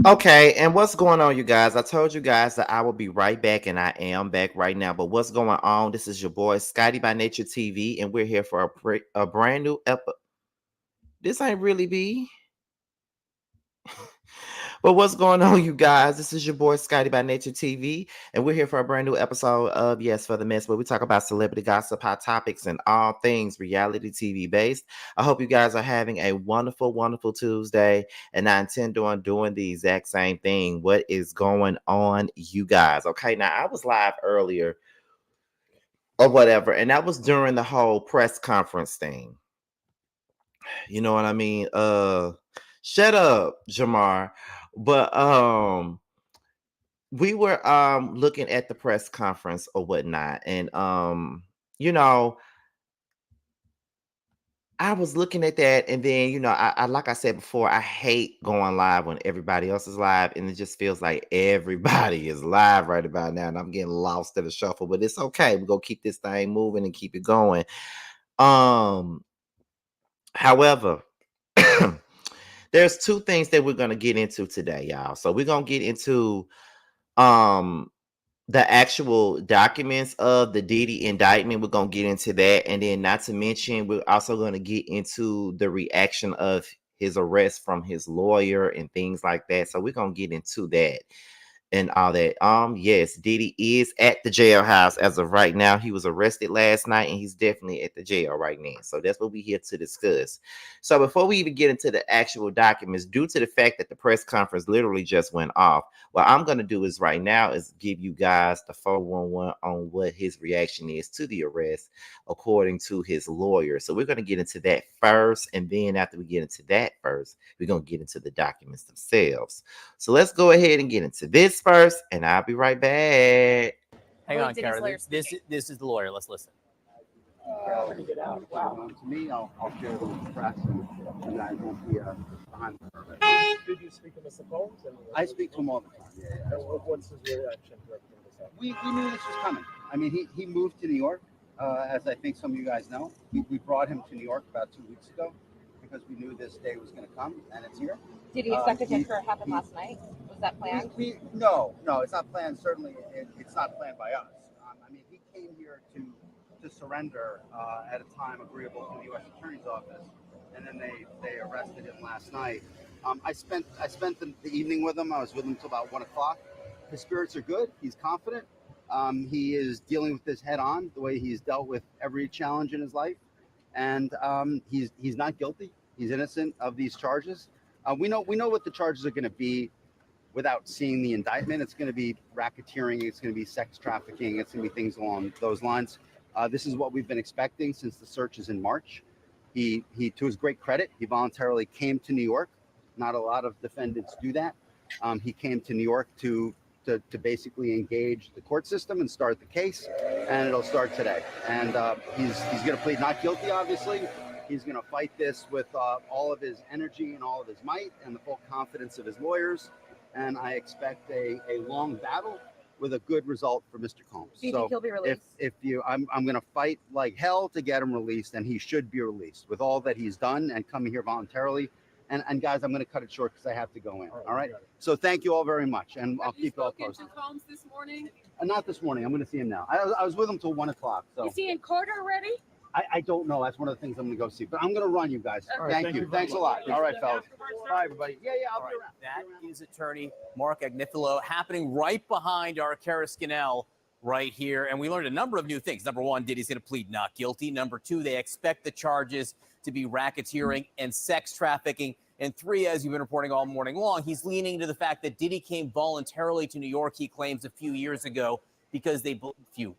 Okay, and what's going on, you guys? I told you guys that I will be right back, and I am back right now. But what's going on? This is your boy Scotty by Nature TV, and we're here for a brand new episode. This ain't really be. But what's going on, you guys? This is your boy Scotty by Nature TV, and we're here for a brand new episode of Yes for the Mess, where we talk about celebrity gossip, hot topics, and all things reality TV based. I hope you guys are having a wonderful, wonderful Tuesday, and I intend on doing the exact same thing. What is going on, you guys? Okay, now I was live earlier or whatever, and that was during the whole press conference thing. You know what I mean? Shut up, Jamar. But we were looking at the press conference or whatnot, and you know, I was looking at that, and then I like I said before, I hate going live when everybody else is live, and it just feels like everybody is live right about now, and I'm getting lost in the shuffle. But it's okay. We're gonna keep this thing moving and keep it going. Um, however, there's two things that we're gonna get into today, y'all. So we're gonna get into um the actual documents of the Diddy indictment. We're gonna get into that, and then not to mention, we're also gonna get into the reaction of his arrest from his lawyer and things like that. So we're gonna get into that and all that. Yes, Diddy is at the jailhouse as of right now. He was arrested last night, and he's definitely at the jail right now. So that's what we're here to discuss. So before we even get into the actual documents, due to the fact that the press conference literally just went off, what I'm gonna do is right now is give you guys the 411 on what his reaction is to the arrest, according to his lawyer. So we're gonna get into that first, and then after we get into that first, we're gonna get into the documents themselves. So let's go ahead and get into this first, and I'll be right back. Hang on, Kara. This is the lawyer. Let's listen. To me, I'll share it with the press, and I won't be behind the curtain. Did you speak to Mr. Combs? I speak to him all the time. Yeah. What's his reaction to everything that's happening? We knew this was coming. I mean, he moved to New York, as I think some of you guys know. We brought him to New York about 2 weeks ago because we knew this day was going to come, and it's here. Did you expect it to happen last night? Was that planned? No, it's not planned. Certainly, it's not planned by us. I mean, he came here to surrender at a time agreeable to the U.S. Attorney's Office, and then they arrested him last night. I spent the evening with him. I was with him till about 1 o'clock. His spirits are good. He's confident. He is dealing with this head on, the way he's dealt with every challenge in his life, and he's not guilty. He's innocent of these charges. We know what the charges are going to be without seeing the indictment. It's going to be racketeering. It's going to be sex trafficking. It's going to be things along those lines. This is what we've been expecting since the search is in March. He, to his great credit, he voluntarily came to New York. Not a lot of defendants do that. He came to New York to basically engage the court system and start the case, and it'll start today. And he's going to plead not guilty, obviously. He's going to fight this with all of his energy and all of his might and the full confidence of his lawyers. And I expect a long battle with a good result for Mr. Combs. Do you think he'll be released? I'm going to fight like hell to get him released, and he should be released with all that he's done and coming here voluntarily. And guys, I'm going to cut it short because I have to go in. All right. So thank you all very much, and I'll keep it all posted. Have you spoken to Combs this morning? Not this morning. I'm going to see him now. I was with him till 1 o'clock. So Is he in court already? I don't know. That's one of the things I'm going to go see. But I'm going to run, you guys. Thank you. Thanks a lot. All right, fellas. Bye, everybody. Yeah, I'll be around. That is attorney Mark Agnifilo, happening right behind our Kara Scannell right here. And we learned a number of new things. Number one, Diddy's going to plead not guilty. Number two, they expect the charges to be racketeering and sex trafficking. And three, as you've been reporting all morning long, he's leaning into the fact that Diddy came voluntarily to New York, he claims, a few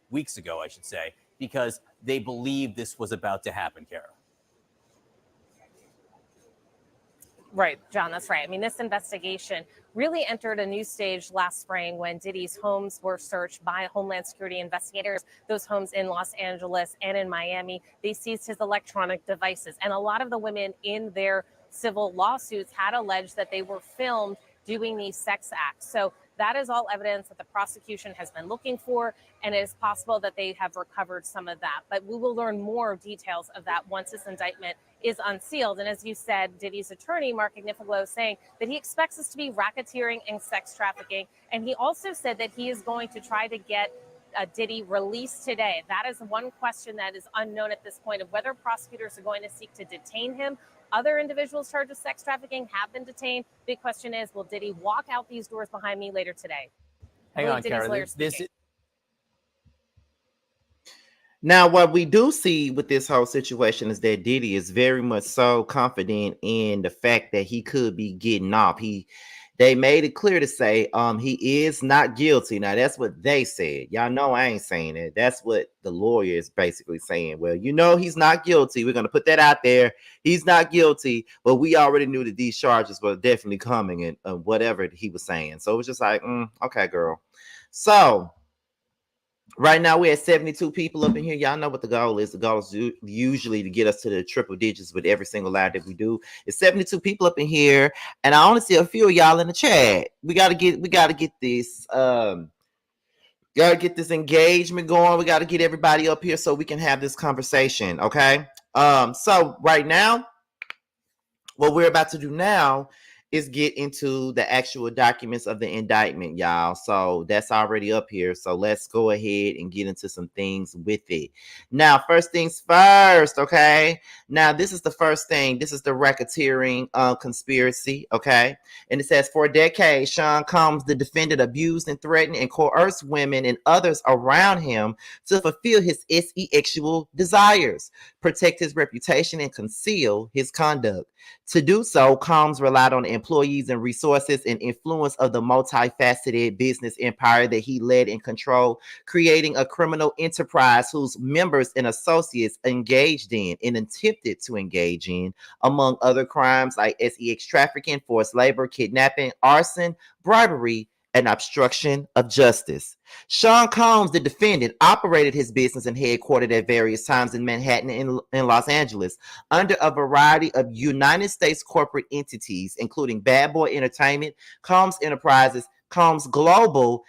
weeks ago, I should say, because they believed this was about to happen, Kara. Right, John, that's right. I mean, this investigation really entered a new stage last spring when Diddy's homes were searched by Homeland Security investigators, those homes in Los Angeles and in Miami. They seized his electronic devices. And a lot of the women in their civil lawsuits had alleged that they were filmed doing these sex acts. So That is all evidence that the prosecution has been looking for, and it is possible that they have recovered some of that. But we will learn more details of that once this indictment is unsealed. And as you said, Diddy's attorney, Mark Agnifilo, is saying that he expects this to be racketeering and sex trafficking. And he also said that he is going to try to get Diddy released today. That is one question that is unknown at this point, of whether prosecutors are going to seek to detain him. Other individuals charged with sex trafficking have been detained. Big question is, will Diddy walk out these doors behind me later today? Hang on, Kara. Now, what we do see with this whole situation is that Diddy is very much so confident in the fact that he could be getting off. They made it clear to say he is not guilty. Now, that's what they said. Y'all know I ain't saying it. That's what the lawyer is basically saying. Well, he's not guilty. We're going to put that out there. He's not guilty, but we already knew that these charges were definitely coming, and whatever he was saying. So it was just like, okay, girl. So right now we're at 72 people up in here. Y'all know what the goal is. The goal is usually to get us to the triple digits with every single live that we do. It's 72 people up in here, and I only see a few of y'all in the chat. We gotta get this engagement going. We gotta get everybody up here so we can have this conversation. Okay. So right now, what we're about to do now is get into the actual documents of the indictment, y'all. So that's already up here. So let's go ahead and get into some things with it. Now, first things first, okay? Now, this is the first thing. This is the racketeering conspiracy, okay? And it says, for decades, Sean Combs, the defendant, abused and threatened and coerced women and others around him to fulfill his sexual desires, protect his reputation, and conceal his conduct. To do so, Combs relied on employees and resources and influence of the multifaceted business empire that he led and controlled, creating a criminal enterprise whose members and associates engaged in and attempted to engage in, among other crimes like sex trafficking, forced labor, kidnapping, arson, bribery, and obstruction of justice. Sean Combs, the defendant, operated his business and headquartered at various times in Manhattan and in Los Angeles under a variety of United States corporate entities, including Bad Boy Entertainment, Combs Enterprises, Combs Global,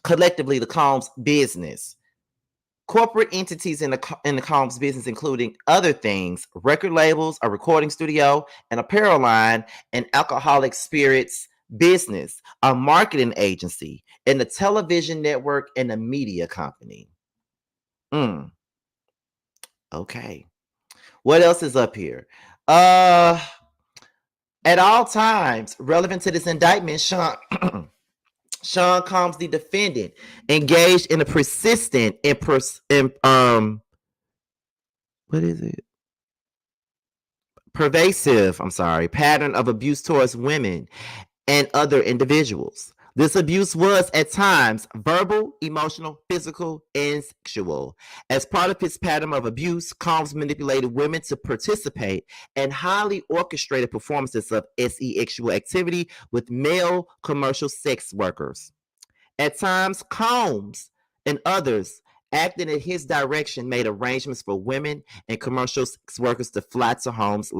collectively the Combs Business. Corporate entities in the Combs business, including other things, record labels, a recording studio, an apparel line, an alcoholic spirits business, a marketing agency, and a television network, and a media company. Okay. What else is up here? At all times relevant to this indictment, Sean Combs, the defendant, engaged in a persistent and pervasive pattern of abuse towards women and other individuals. This abuse was at times verbal, emotional, physical, and sexual. As part of his pattern of abuse, Combs manipulated women to participate in highly orchestrated performances of sexual activity with male commercial sex workers. At times, Combs and others acting in his direction made arrangements for women and commercial sex workers to fly to Combs'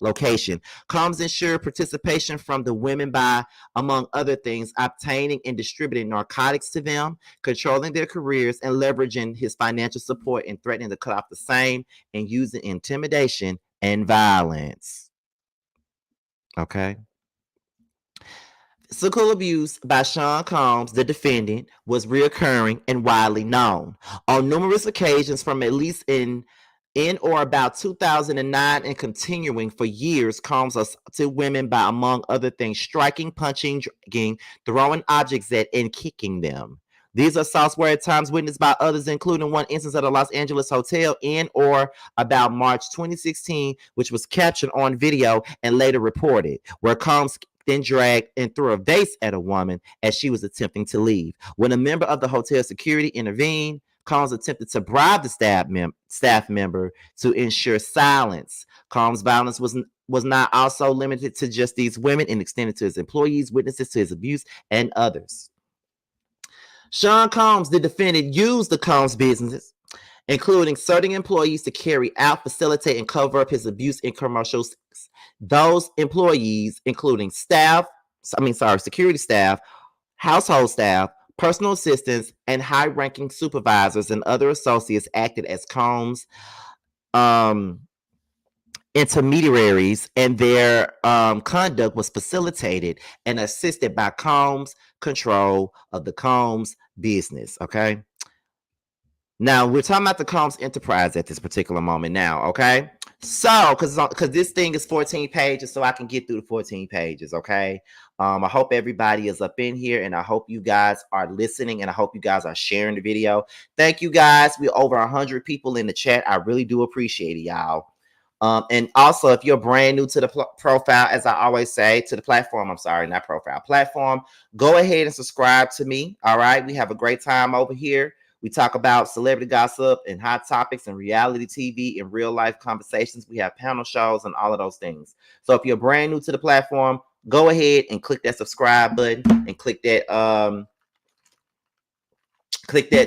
location. Combs ensured participation from the women by, among other things, obtaining and distributing narcotics to them, controlling their careers, and leveraging his financial support and threatening to cut off the same, and using intimidation and violence. Okay. Physical abuse by Sean Combs, the defendant, was reoccurring and widely known. On numerous occasions from at least in or about 2009 and continuing for years, Combs assaulted women by, among other things, striking, punching, dragging, throwing objects at, and kicking them. These assaults were at times witnessed by others, including one instance at a Los Angeles hotel in or about March 2016, which was captured on video and later reported, where Combs then dragged and threw a vase at a woman as she was attempting to leave. When a member of the hotel security intervened, Combs attempted to bribe the staff member to ensure silence. Combs' violence was not also limited to just these women and extended to his employees, witnesses to his abuse, and others. Sean Combs, the defendant, used the Combs businesses, including certain employees, to carry out, facilitate, and cover up his abuse in commercial sex. Those employees, including staff, security staff, household staff, personal assistants, and high-ranking supervisors and other associates acted as Combs intermediaries, and their conduct was facilitated and assisted by Combs' control of the Combs business. Okay. Now we're talking about the Combs enterprise at this particular moment now. Okay. So, because this thing is 14 pages, so I can get through the 14 pages. Okay. I hope everybody is up in here, and I hope you guys are listening, and I hope you guys are sharing the video. Thank you guys. We're over 100 people in the chat. I really do appreciate it, y'all. And also, if you're brand new to the profile, as I always say, to the platform, I'm sorry, not profile, platform, go ahead and subscribe to me. All right. We have a great time over here. We talk about celebrity gossip and hot topics and reality TV and real life conversations. We have panel shows and all of those things. So if you're brand new to the platform, go ahead and click that subscribe button and click that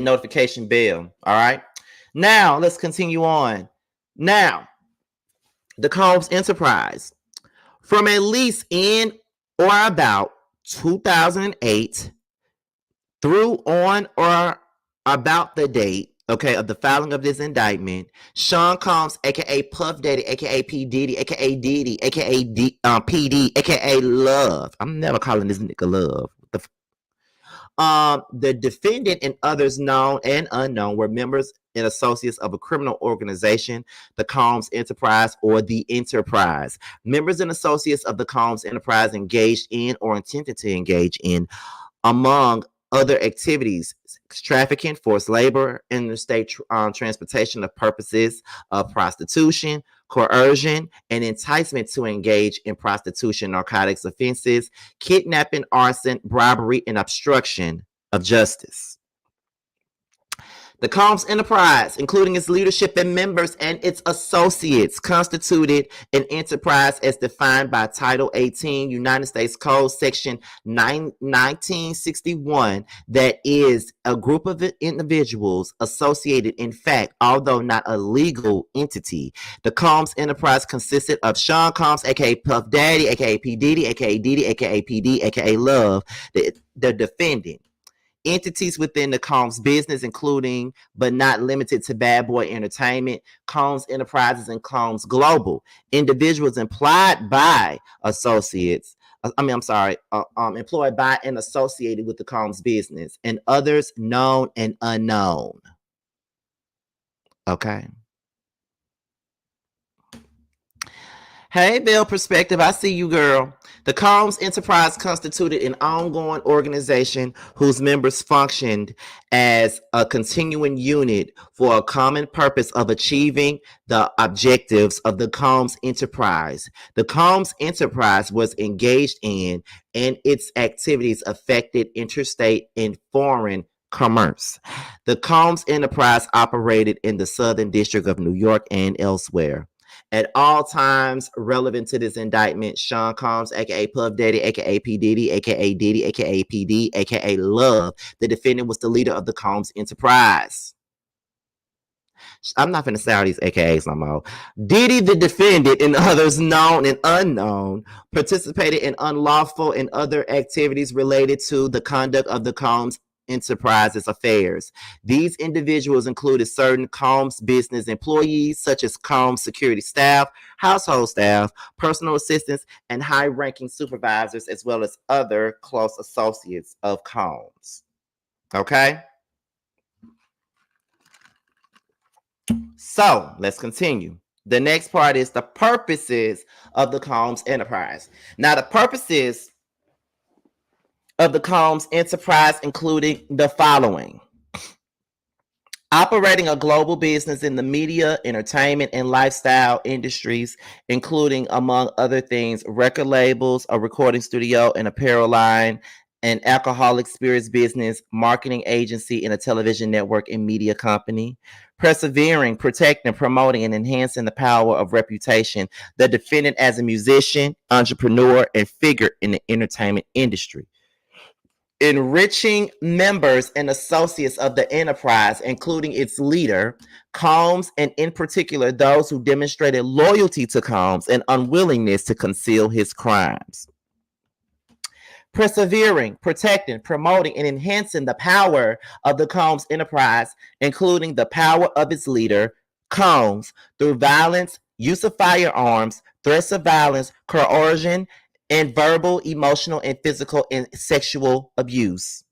notification bell. All right. Now let's continue on. Now, the Combs enterprise, from at least in or about 2008 through on or about the date, okay, of the filing of this indictment, Sean Combs, aka Puff Daddy, aka P Diddy, aka Diddy, aka PD, aka Love. I'm never calling this nigga Love. The defendant and others known and unknown were members and associates of a criminal organization, the Combs Enterprise, or the Enterprise. Members and associates of the Combs Enterprise engaged in or intended to engage in, among other activities, trafficking, forced labor, interstate transportation of purposes of prostitution, coercion, and enticement to engage in prostitution, narcotics offenses, kidnapping, arson, bribery, and obstruction of justice. The Combs Enterprise, including its leadership and members and its associates, constituted an enterprise as defined by Title 18 United States Code Section 1961, that is a group of individuals associated in fact, although not a legal entity. The Combs Enterprise consisted of Sean Combs, aka Puff Daddy, aka P Diddy, aka Diddy, aka PD, aka Love, the defendant. Entities within the Combs business, including but not limited to Bad Boy Entertainment, Combs Enterprises, and Combs Global. Individuals employed by associates, employed by and associated with the Combs business, and others known and unknown. Okay. Hey, Bill Perspective, I see you, girl. The Combs Enterprise constituted an ongoing organization whose members functioned as a continuing unit for a common purpose of achieving the objectives of the Combs Enterprise. The Combs Enterprise was engaged in, and its activities affected interstate and foreign commerce. The Combs Enterprise operated in the Southern District of New York and elsewhere. At all times relevant to this indictment, Sean Combs, aka Puff Daddy, aka P Diddy, aka Diddy, aka PD, aka Love, the defendant, was the leader of the Combs Enterprise. I'm not finna say all these AKAs no more. Diddy, the defendant, and others known and unknown, participated in unlawful and other activities related to the conduct of the Combs Enterprises affairs. These individuals included certain Combs business employees, such as Combs security staff, household staff, personal assistants, and high-ranking supervisors, as well as other close associates of Combs. Okay? So, let's continue. The next part is the purposes of the Combs Enterprise. Now, the purposes of the Combs Enterprise, including the following: operating a global business in the media, entertainment, and lifestyle industries, including, among other things, record labels, a recording studio, an apparel line, an alcoholic spirits business, marketing agency, and a television network and media company. Persevering, protecting, promoting, and enhancing the power of reputation, the defendant as a musician, entrepreneur, and figure in the entertainment industry. Enriching members and associates of the enterprise, including its leader, Combs, and in particular those who demonstrated loyalty to Combs and unwillingness to conceal his crimes. persevering, protecting, promoting, and enhancing the power of the Combs enterprise, including the power of its leader, Combs, through violence, use of firearms, threats of violence, coercion, and verbal, emotional, and physical and sexual abuse.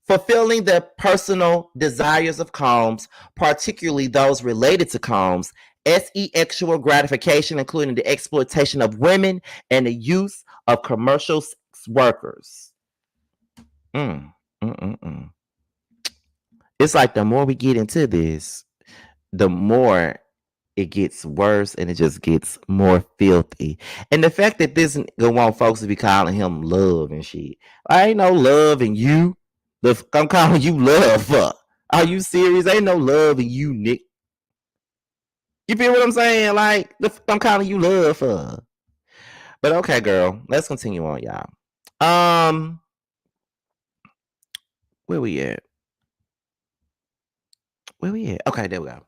Fulfilling the personal desires of Combs, particularly those related to Combs, sexual gratification, including the exploitation of women and the use of commercial sex workers. Mm, mm, mm, mm. It's like the more we get into this, the more it gets worse and it just gets more filthy. And the fact that this nigga want folks to be calling him love and shit. I ain't no love in you. I'm calling you love for. Are you serious? Ain't no love in you, Nick. You feel what I'm saying? Like, I'm calling you love for. But okay, girl. Let's continue on, y'all. Where we at? Where we at? Okay, there we go.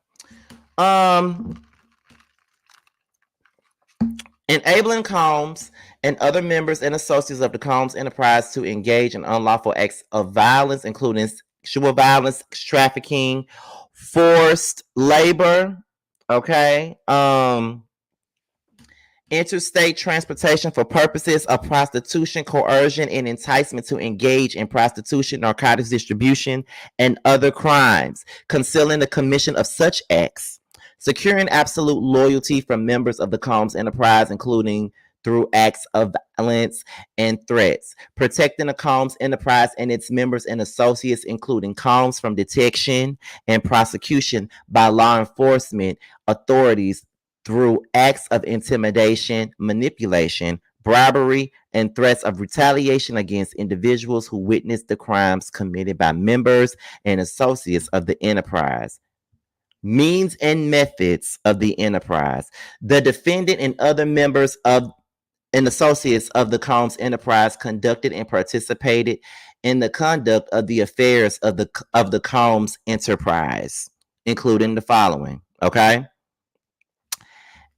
Enabling Combs and other members and associates of the Combs enterprise to engage in unlawful acts of violence, including sexual violence, trafficking, forced labor. Okay. Interstate transportation for purposes of prostitution, coercion, and enticement to engage in prostitution, narcotics distribution, and other crimes, concealing the commission of such acts, securing absolute loyalty from members of the Combs enterprise, including through acts of violence and threats, protecting the Combs enterprise and its members and associates, including Combs, from detection and prosecution by law enforcement authorities through acts of intimidation, manipulation, bribery, and threats of retaliation against individuals who witnessed the crimes committed by members and associates of the enterprise. Means and methods of the enterprise. The defendant and other members of and associates of the Combs enterprise conducted and participated in the conduct of the affairs of the Combs enterprise, including the following. Okay.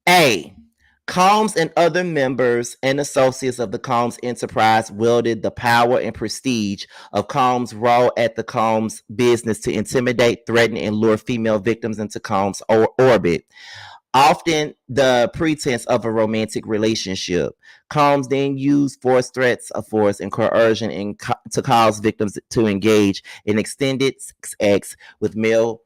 A. Combs and other members and associates of the Combs enterprise wielded the power and prestige of Combs' role at the Combs business to intimidate, threaten, and lure female victims into Combs' orbit, often the pretense of a romantic relationship. Combs then used force, threats of force, and coercion to cause victims to engage in extended sex acts with male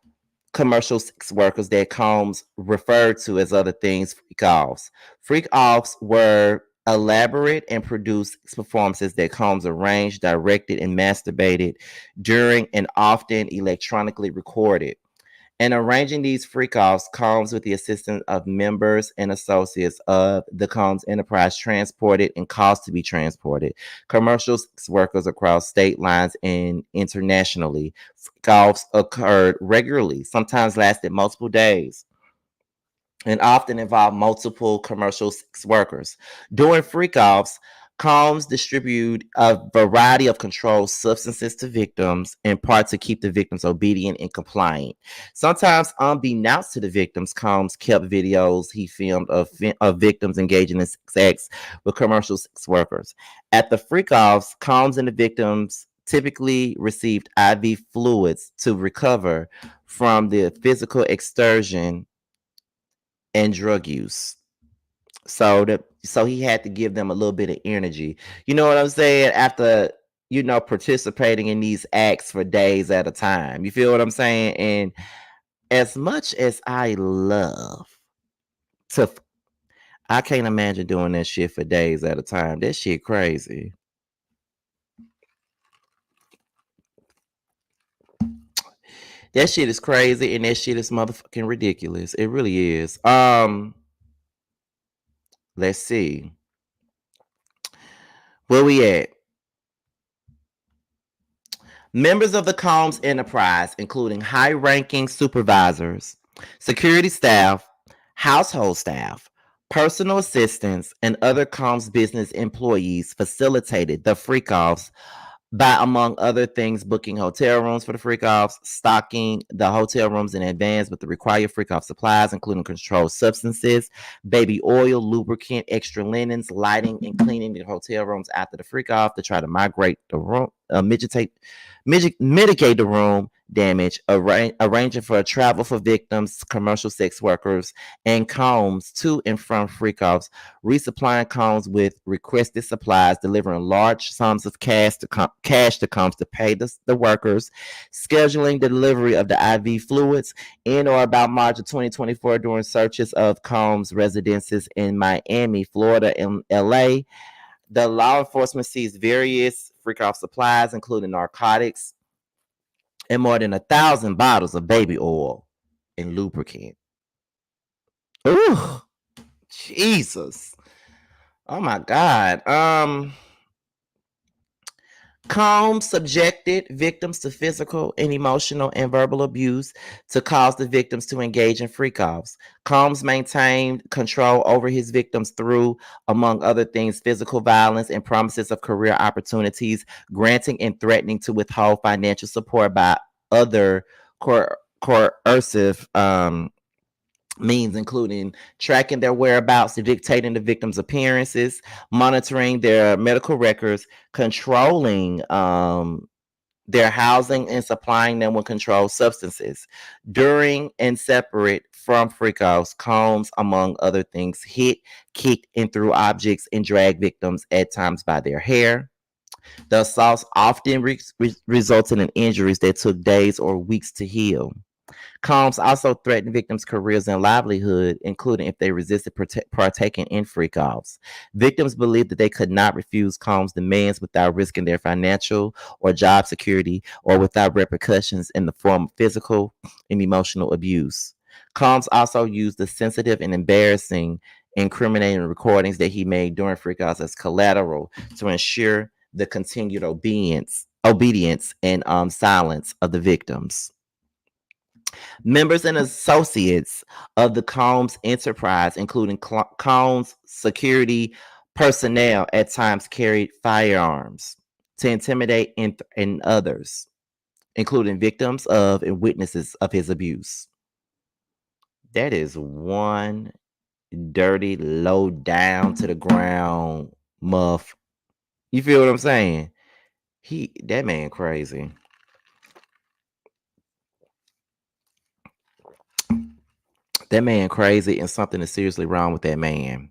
commercial sex workers that Combs referred to as other things freak offs. Freak offs were elaborate and produced performances that Combs arranged, directed, and masturbated during and often electronically recorded. And arranging these freak-offs, Combs, with the assistance of members and associates of the Combs enterprise, transported and caused to be transported commercial sex workers across state lines and internationally. Freak-offs occurred regularly, sometimes lasted multiple days, and often involved multiple commercial sex workers. During freak-offs, Combs distribute a variety of controlled substances to victims, in part to keep the victims obedient and compliant. Sometimes, unbeknownst to the victims, Combs kept videos he filmed of victims engaging in sex acts with commercial sex workers. At the freak-offs, Combs and the victims typically received IV fluids to recover from the physical exertion and drug use. So he had to give them a little bit of energy. You know what I'm saying? After participating in these acts for days at a time. You feel what I'm saying? And as much as I love to, I can't imagine doing that shit for days at a time. That shit crazy. That shit is crazy, and that shit is motherfucking ridiculous. It really is. Let's see. Where we at? Members of the Combs enterprise, including high-ranking supervisors, security staff, household staff, personal assistants, and other Combs business employees, facilitated the freak-offs by, among other things, booking hotel rooms for the freak offs, stocking the hotel rooms in advance with the required freak off supplies, including controlled substances, baby oil, lubricant, extra linens, lighting, and cleaning the hotel rooms after the freak off to try to migrate the room, mitigate the room damage, arranging for travel for victims, commercial sex workers, and combs to and from freak offs, resupplying combs with requested supplies, delivering large sums of cash to combs to pay the workers, scheduling the delivery of the IV fluids in or about March of 2024 during searches of combs residences in Miami, Florida, and LA. The law enforcement seized various freak off supplies, including narcotics and more than 1,000 bottles of baby oil and lubricant. Ooh, Jesus. Oh my God. Combs subjected victims to physical and emotional and verbal abuse to cause the victims to engage in freak offs. Combs maintained control over his victims through, among other things, physical violence and promises of career opportunities, granting and threatening to withhold financial support by other coercive means, including tracking their whereabouts, dictating the victim's appearances, monitoring their medical records, controlling their housing, and supplying them with controlled substances. During and separate from freak offs, Combs, among other things, hit, kicked, and threw objects and dragged victims at times by their hair. The assaults often resulted in injuries that took days or weeks to heal. Combs also threatened victims' careers and livelihood, including if they resisted partaking in freak offs. Victims believed that they could not refuse Combs' demands without risking their financial or job security or without repercussions in the form of physical and emotional abuse. Combs also used the sensitive and embarrassing, incriminating recordings that he made during freak offs as collateral to ensure the continued obedience and silence of the victims. Members and associates of the Combs enterprise, including Combs security personnel, at times carried firearms to intimidate and others, including victims of and witnesses of his abuse. That is one dirty, low down to the ground muff. You feel what I'm saying? That man crazy. That man crazy, and something is seriously wrong with that man.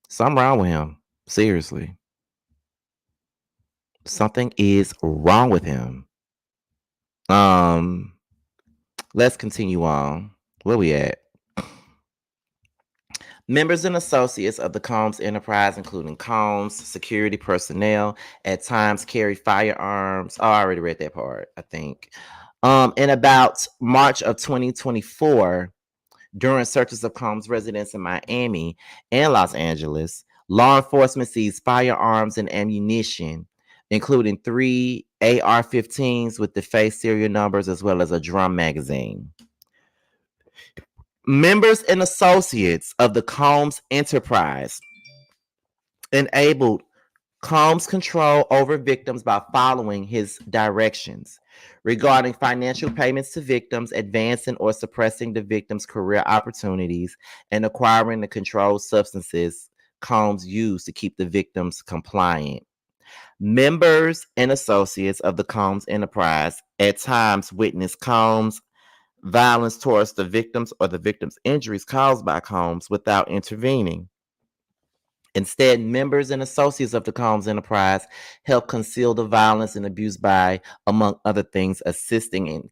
Something wrong with him. Seriously. Something is wrong with him. Um, let's continue on. Where we at? Members and associates of the Combs enterprise, including Combs security personnel, at times carry firearms. Oh, I already read that part, I think. In about March of 2024, during searches of Combs' residence in Miami and Los Angeles, law enforcement seized firearms and ammunition, including 3 AR-15s with the face serial numbers, as well as a drum magazine. Members and associates of the Combs enterprise enabled Combs' control over victims by following his directions regarding financial payments to victims, advancing or suppressing the victim's career opportunities, and acquiring the controlled substances Combs used to keep the victims compliant. Members and associates of the Combs enterprise at times witnessed Combs' violence towards the victims or the victims' injuries caused by Combs without intervening. Instead, members and associates of the Combs enterprise help conceal the violence and abuse by, among other things, assisting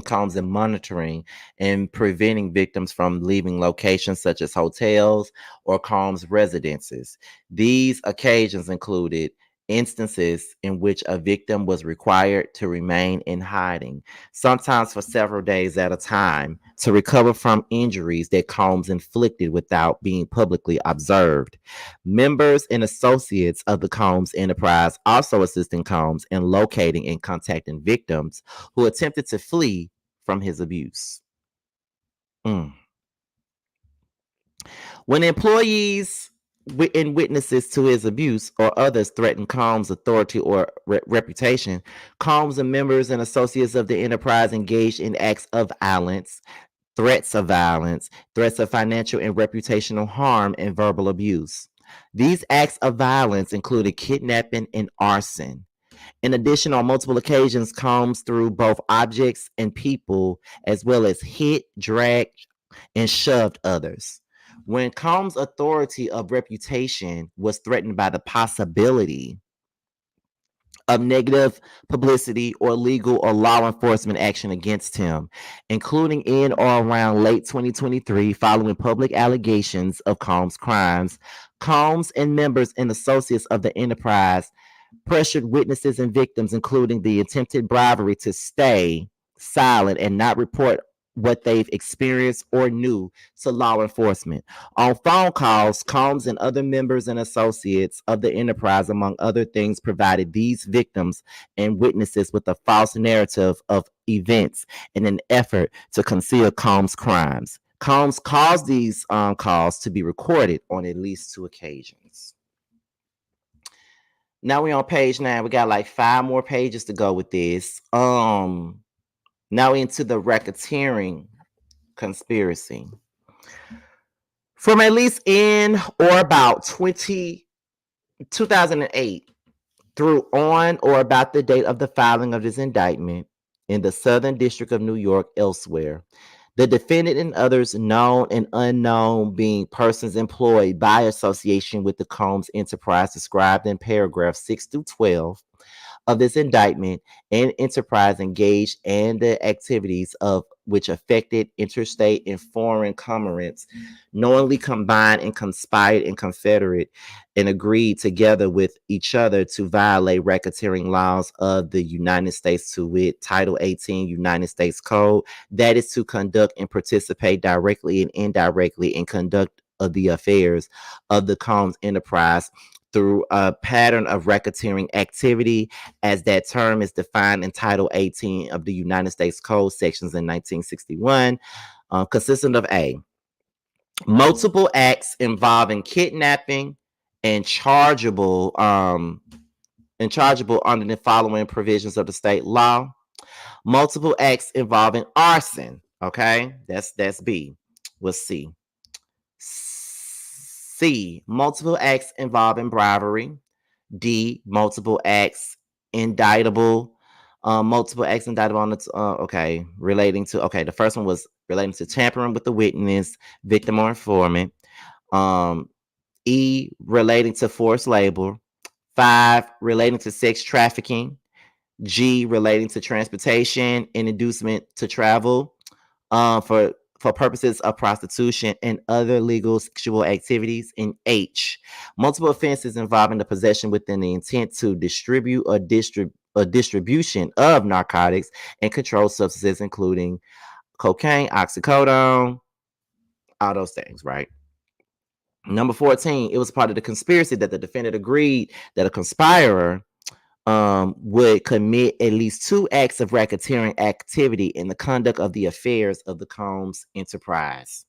Combs in monitoring and preventing victims from leaving locations such as hotels or Combs residences. These occasions included instances in which a victim was required to remain in hiding, sometimes for several days at a time, to recover from injuries that Combs inflicted without being publicly observed. Members and associates of the Combs enterprise also assisting Combs in locating and contacting victims who attempted to flee from his abuse. When employees and witnesses to his abuse or others threaten Combs' authority or reputation. Combs and members and associates of the enterprise engaged in acts of violence, threats of financial and reputational harm, and verbal abuse. These acts of violence included kidnapping and arson. In addition, on multiple occasions, Combs threw both objects and people, as well as hit, dragged, and shoved others. When Combs' authority of reputation was threatened by the possibility of negative publicity or legal or law enforcement action against him, including in or around late 2023 following public allegations of Combs' crimes, Combs and members and associates of the enterprise pressured witnesses and victims, including the attempted bribery, to stay silent and not report what they've experienced or knew to law enforcement. On phone calls, Combs and other members and associates of the enterprise, among other things, provided these victims and witnesses with a false narrative of events in an effort to conceal Combs' crimes. Combs caused these calls to be recorded on at least 2 occasions. Now we on page 9. We got like 5 more pages to go with this. Now into the racketeering conspiracy. From at least in or about 2008 through on or about the date of the filing of this indictment in the Southern District of New York, elsewhere, the defendant and others known and unknown being persons employed by association with the Combs enterprise described in paragraphs 6 through 12 of this indictment and enterprise engaged in the activities of which affected interstate and foreign commerce, knowingly combined and conspired and confederate and agreed together with each other to violate racketeering laws of the United States, to wit, Title 18 United States Code, that is to conduct and participate directly and indirectly in conduct of the affairs of the Combs enterprise through a pattern of racketeering activity, as that term is defined in Title 18 of the United States Code, sections in 1961, consistent of A, multiple acts involving kidnapping and chargeable under the following provisions of the state law. Multiple acts involving arson. Okay, that's B. What's C? C, multiple acts involving bribery. D, multiple acts indictable. Multiple acts indictable on the relating to the first one was relating to tampering with the witness, victim, or informant. E, relating to forced labor. 5, relating to sex trafficking. G, relating to transportation and inducement to travel for purposes of prostitution and other legal sexual activities. In H, multiple offenses involving the possession within the intent to distribute or distribution of narcotics and controlled substances, including cocaine, oxycodone, all those things, right? Number 14, it was part of the conspiracy that the defendant agreed that a conspirer would commit at least 2 acts of racketeering activity in the conduct of the affairs of the Combs enterprise.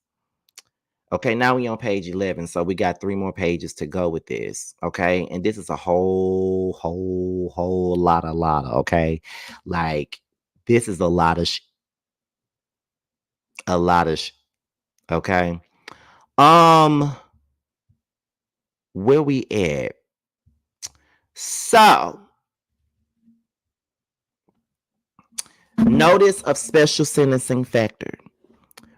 Okay, now we on page 11, so we got 3 more pages to go with this. Okay, and this is a whole lot, okay? Like, this is a lot of okay? Where we at? So, notice of special sentencing factor.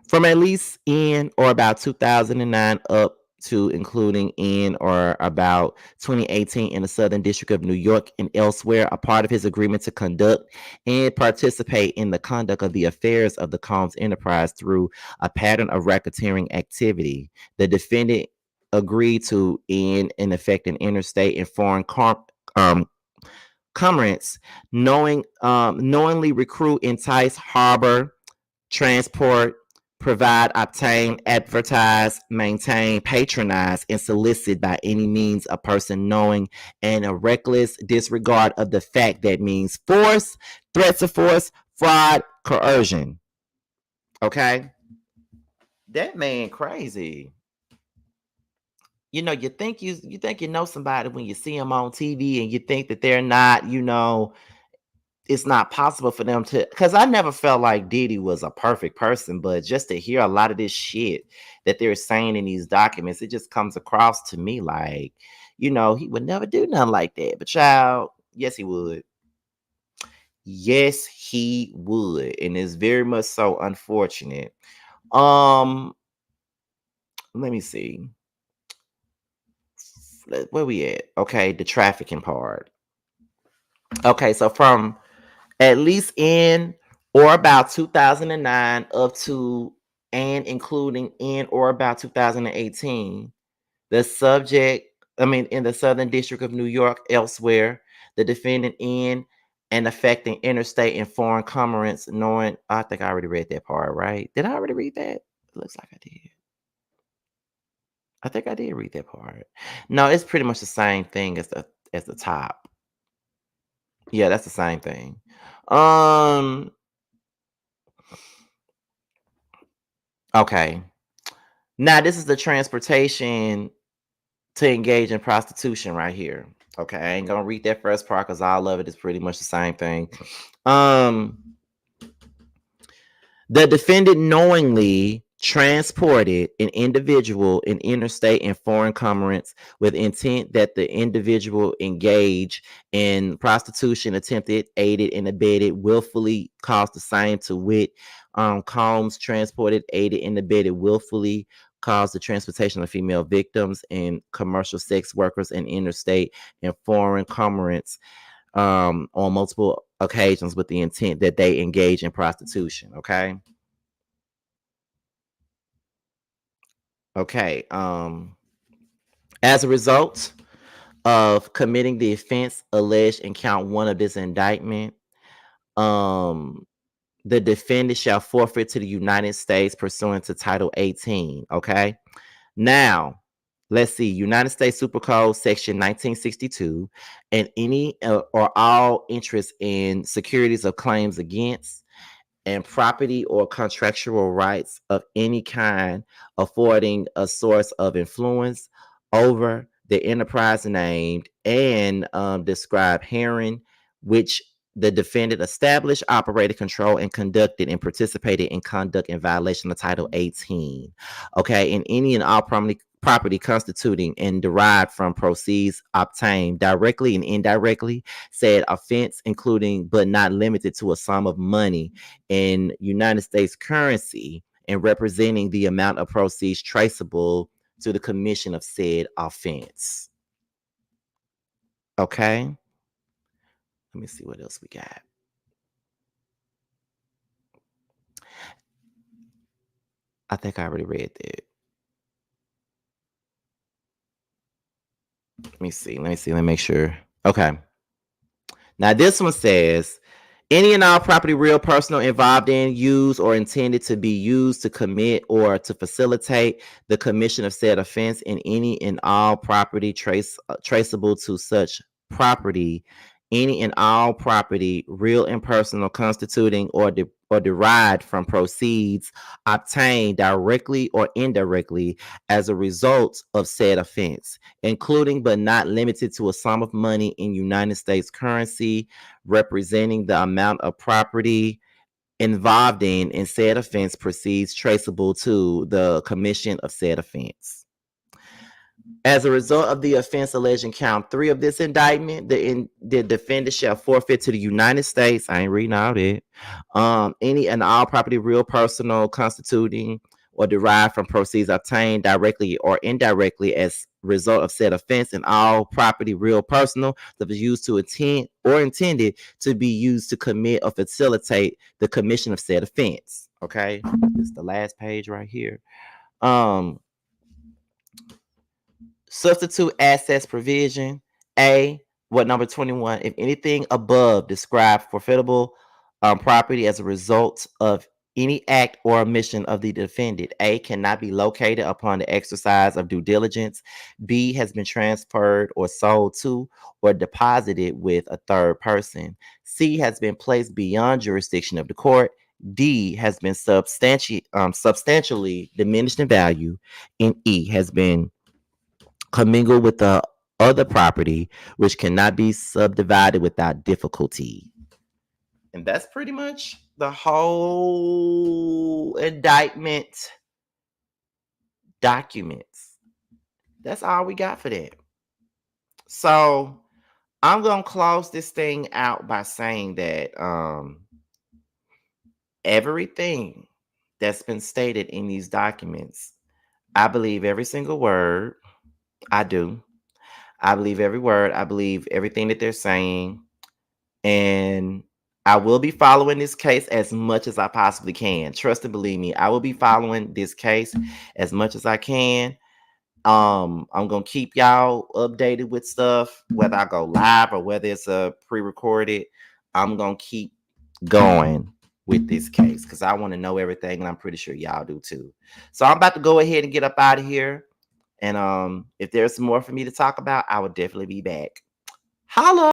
From at least in or about 2009 up to including in or about 2018 in the Southern District of New York and elsewhere, a part of his agreement to conduct and participate in the conduct of the affairs of the Combs enterprise through a pattern of racketeering activity. The defendant agreed to end and affect an interstate and foreign commerce, knowingly recruit, entice, harbor, transport, provide, obtain, advertise, maintain, patronize, and solicit by any means a person knowing and a reckless disregard of the fact that means force, threats of force, fraud, coercion. Okay? That man crazy. you know, you think you know somebody when you see them on TV, and you think that they're not, you know, it's not possible for them to, because I never felt like Diddy was a perfect person, but just to hear a lot of this shit that they're saying in these documents, it just comes across to me like, you know, he would never do nothing like that. But child, yes, he would. Yes, he would. And it's very much so unfortunate. Um, let me see. Where we at? Okay, the trafficking part. Okay, so from at least in or about 2009 up to and including in or about 2018, the subject, I mean, in the Southern District of New York, elsewhere, the defendant in and affecting interstate and foreign commerce, knowing, I think I already read that part, right? Did I already read that? It looks like I did. I think I did read that part. No, it's pretty much the same thing as the top. Yeah, that's the same thing. Okay. Now this is the transportation to engage in prostitution right here. Okay, I ain't gonna read that first part because all of it is pretty much the same thing. The defendant knowingly transported an individual in interstate and foreign commerce with intent that the individual engage in prostitution, attempted, aided, and abetted, willfully caused the same, to wit, Combs transported, aided, and abetted, willfully caused the transportation of female victims and commercial sex workers in interstate and foreign commerce on multiple occasions with the intent that they engage in prostitution. Okay. Okay. As a result of committing the offense alleged in count 1 of this indictment, the defendant shall forfeit to the United States pursuant to Title 18. Okay. Now, let's see, United States Super Code Section 1962, and any or all interest in securities of claims against and property or contractual rights of any kind affording a source of influence over the enterprise named and described herein, which the defendant established, operated, controlled, and conducted and participated in conduct in violation of Title 18. Okay, in any and all property constituting and derived from proceeds obtained directly and indirectly, said offense, including but not limited to a sum of money in United States currency and representing the amount of proceeds traceable to the commission of said offense. Okay. Let me see what else we got. I think I already read that. Let me see. Let me make sure. Okay. Now this one says, any and all property, real, personal, involved in, used, or intended to be used to commit or to facilitate the commission of said offense, in any and all property traceable to such property, any and all property, real and personal, constituting or derived from proceeds obtained directly or indirectly as a result of said offense, including but not limited to a sum of money in United States currency representing the amount of property involved in said offense, proceeds traceable to the commission of said offense. As a result of the offense alleged in count 3 of this indictment, the defendant shall forfeit to the United States. I ain't reading all that. Any and all property, real, personal, constituting or derived from proceeds obtained directly or indirectly as a result of said offense, and all property, real, personal, that was used to attend or intended to be used to commit or facilitate the commission of said offense. Okay, this is the last page right here. Substitute assets provision. A, what number 21? If anything above described forfeitable property as a result of any act or omission of the defendant, A, cannot be located upon the exercise of due diligence. B, has been transferred or sold to or deposited with a third person. C, has been placed beyond jurisdiction of the court. D, has been substantially diminished in value. And E, has been commingle with the other property, which cannot be subdivided without difficulty. And that's pretty much the whole indictment documents. That's all we got for that. So I'm gonna close this thing out by saying that everything that's been stated in these documents, I believe every single word. I do. I believe every word. I believe everything that they're saying. And I will be following this case as much as I possibly can. Trust and believe me, I will be following this case as much as I can. I'm gonna keep y'all updated with stuff, whether I go live or whether it's a pre-recorded. I'm gonna keep going with this case because I want to know everything, and I'm pretty sure y'all do too. So I'm about to go ahead and get up out of here. And if there's some more for me to talk about, I will definitely be back. Holla!